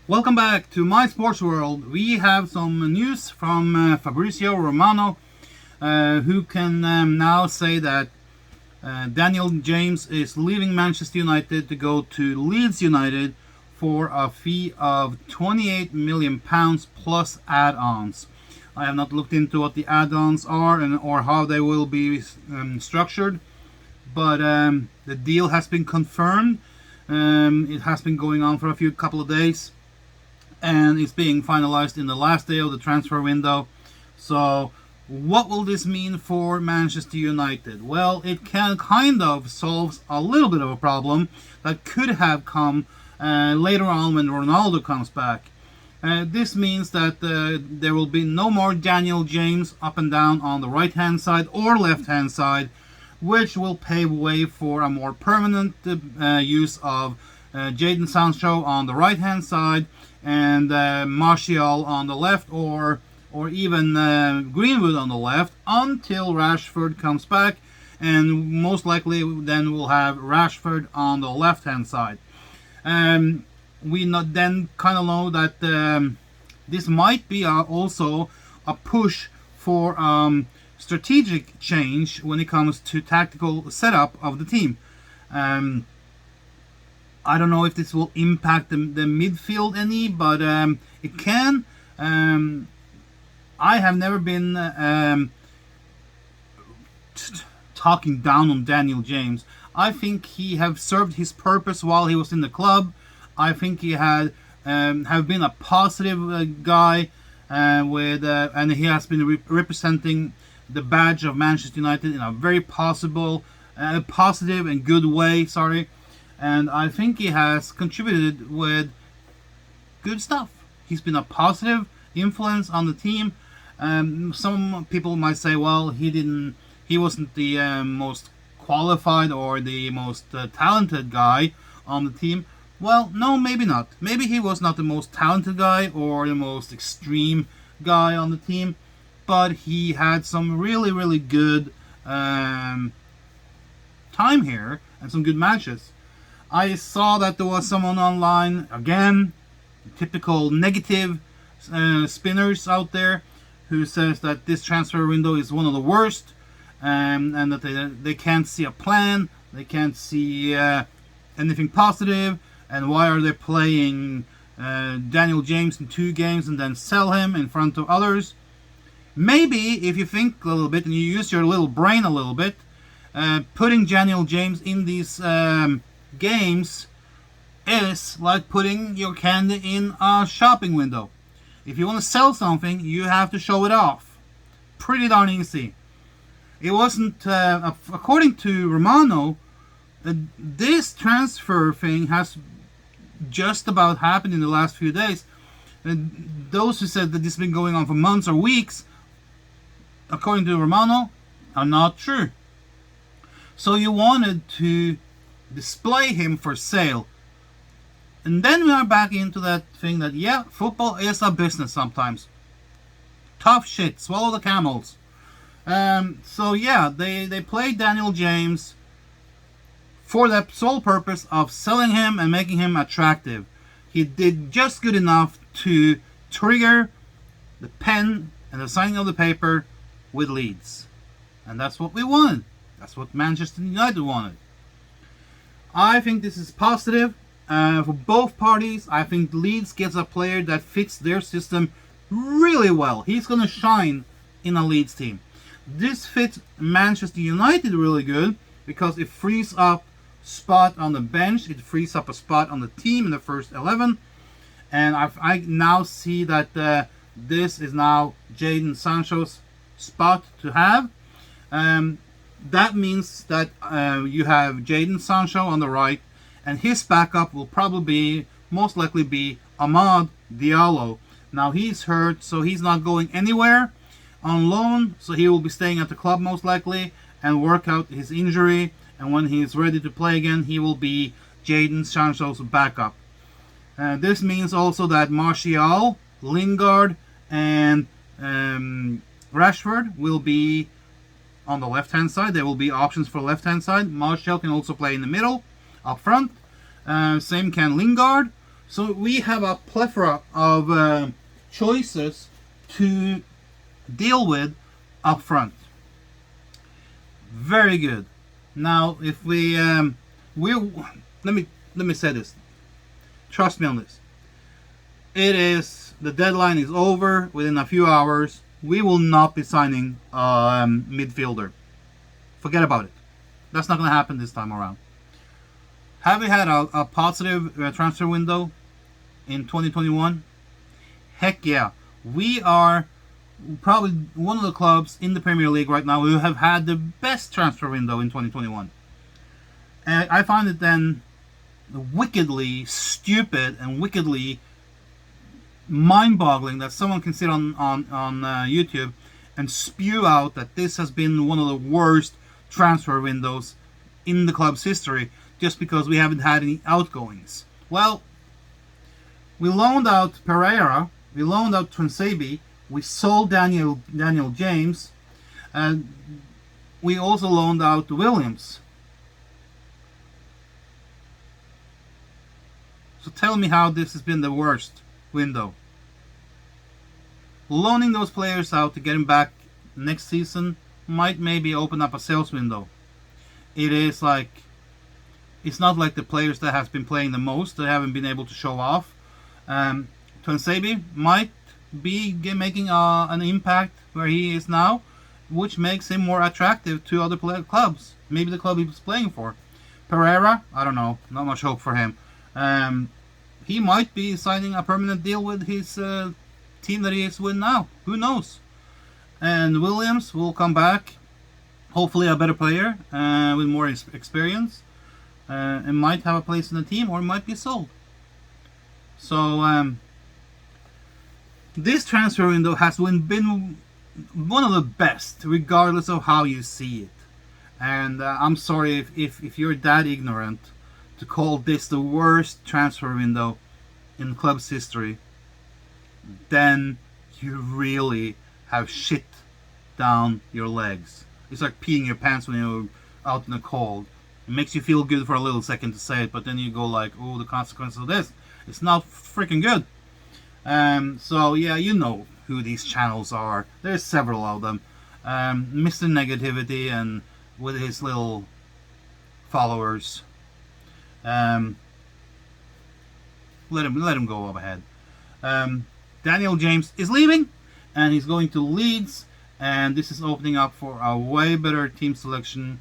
Welcome back to My Sports World. We have some news from Fabrizio Romano, who can now say that Daniel James is leaving Manchester United to go to Leeds United for a fee of £28 million plus add-ons. I have not looked into what the add-ons are or how they will be structured, but the deal has been confirmed. It has been going on for a couple of days, and it's being finalized in the last day of the transfer window. So what will this mean for Manchester United? Well, it kind of solves a little bit of a problem that could have come later on when Ronaldo comes back. This means that there will be no more Daniel James up and down on the right hand side or left hand side, which will pave way for a more permanent use of Jadon Sancho on the right hand side and Martial on the left, or even Greenwood on the left, until Rashford comes back, and most likely then we'll have Rashford on the left hand side. We then kind of know that this might be also a push for strategic change when it comes to tactical setup of the team. I don't know if this will impact the midfield any, but it can. I have never been talking down on Daniel James. I think he have served his purpose while he was in the club. I think he had have been a positive guy and he has been representing the badge of Manchester United in a very positive and good way. And I think he has contributed with good stuff. He's been a positive influence on the team. Some people might say, well, he wasn't the most qualified or the most talented guy on the team. Well, no, maybe not. Maybe he was not the most talented guy or the most extreme guy on the team, but he had some really, really good time here and some good matches. I saw that there was someone online, again, typical negative spinners out there, who says that this transfer window is one of the worst, and that they can't see a plan, they can't see anything positive, and why are they playing Daniel James in 2 games and then sell him in front of others? Maybe if you think a little bit and you use your little brain a little bit, putting Daniel James in these games is like putting your candy in a shopping window. If you want to sell something, you have to show it off. Pretty darn easy. It wasn't, according to Romano, this transfer thing has just about happened in the last few days. Those who said that this has been going on for months or weeks, according to Romano, are not true. So you wanted to display him for sale. And then we are back into that thing that, yeah, football is a business sometimes. Tough shit, swallow the camels. So yeah, they played Daniel James for that sole purpose of selling him and making him attractive. He did just good enough to trigger the pen and the signing of the paper with Leeds. And that's what we wanted. That's what Manchester United wanted. I think this is positive for both parties. I think Leeds gets a player that fits their system really well. He's going to shine in a Leeds team. This fits Manchester United really good because it frees up spot on the bench. It frees up a spot on the team in the first 11. And I now see that this is now Jadon Sancho's spot to have. That means that you have Jadon Sancho on the right, and his backup will most likely be Amad Diallo. Now he's hurt, so he's not going anywhere on loan, so he will be staying at the club most likely and work out his injury, and when he's ready to play again, he will be Jadon Sancho's backup. This means also that Martial, Lingard, and Rashford will be on the left-hand side. There will be options for left-hand side. Martial can also play in the middle, up front. Same can Lingard. So we have a plethora of choices to deal with up front. Very good. Now, if we let me say this. Trust me on this. It is the deadline is over within a few hours. We will not be signing a midfielder. Forget about it. That's not going to happen this time around. Have we had a positive transfer window in 2021? Heck yeah. We are probably one of the clubs in the Premier League right now who have had the best transfer window in 2021. And I find it then wickedly stupid and wickedly mind-boggling that someone can sit on YouTube and spew out that this has been one of the worst transfer windows in the club's history just because we haven't had any outgoings. Well, we loaned out Pereira, we loaned out Trinsebi, we sold Daniel James, and we also loaned out Williams. So tell me how this has been the worst window. Loaning those players out to get them back next season might maybe open up a sales window. It's not like the players that have been playing the most that haven't been able to show off. Twansebi might be making an impact where he is now, which makes him more attractive to other clubs. Maybe the club he was playing for. Pereira, I don't know, not much hope for him. He might be signing a permanent deal with his team that he is with now. Who knows? And Williams will come back, hopefully a better player with more experience, and might have a place in the team or might be sold. So this transfer window has been one of the best, regardless of how you see it. And I'm sorry if you're that ignorant to call this the worst transfer window in the club's history, then you really have shit down your legs. It's like peeing your pants when you're out in the cold. It makes you feel good for a little second to say it, but then you go like, oh, the consequences of this. It's not freaking good. So yeah, you know who these channels are. There's several of them. Mr. Negativity and with his little followers. Let him go up ahead. Daniel James is leaving, and he's going to Leeds, and this is opening up for a way better team selection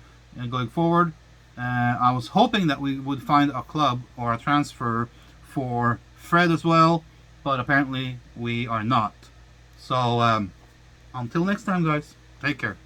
going forward. I was hoping that we would find a club or a transfer for Fred as well, but apparently we are not. So until next time, guys, take care.